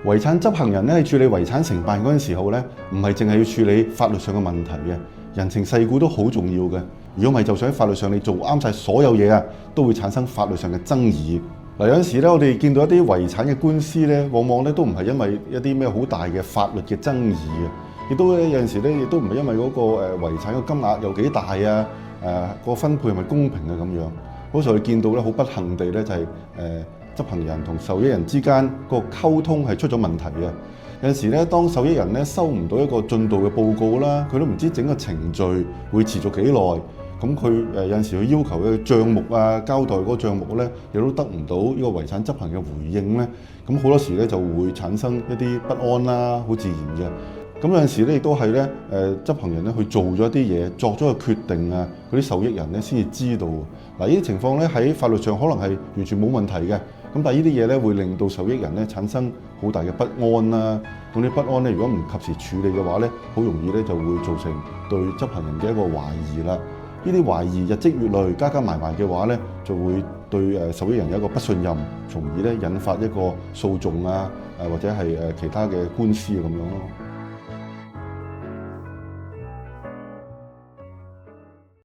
遺產執行人咧喺處理遺產承辦嗰陣時候咧，唔係淨係要處理法律上嘅問題嘅，人情世故都好重要嘅。如果唔係，就算喺法律上你做啱晒所有嘢啊，都會產生法律上嘅爭議。嗱，有陣時咧，我哋見到一啲遺產嘅官司咧，往往咧都唔係因為一啲咩好大嘅法律嘅爭議嘅，亦都有陣時咧，亦都唔係因為嗰個遺產嘅金額有幾大啊，個分配係咪公平啊咁樣。好似我哋見到咧，好不幸地咧就係執行人同受益人之間個溝通係出咗問題嘅。有陣時咧，當受益人咧收唔到一個進度嘅報告啦，佢都唔知整個程序會持續幾耐。咁佢有陣時佢要求嘅帳目啊，交代嗰個帳目咧，亦都得唔到呢個遺產執行嘅回應咧。咁好多時咧就會產生一啲不安啦，好自然嘅。咁有陣時咧，亦都係咧執行人咧去做咗一啲嘢，作咗個決定啊，嗰啲受益人咧先至知道。嗱，呢啲情況咧喺法律上可能係完全冇問題嘅。咁但係呢啲嘢咧會令到受益人咧產生好大嘅不安啦。咁啲不安咧，如果唔及時處理嘅話咧，好容易咧就會造成對執行人嘅一個懷疑啦。呢啲懷疑日積月累，加加埋埋嘅話咧，就會對受益人有一個不信任，從而咧引發一個訴訟啊，或者係其他嘅官司咁樣咯。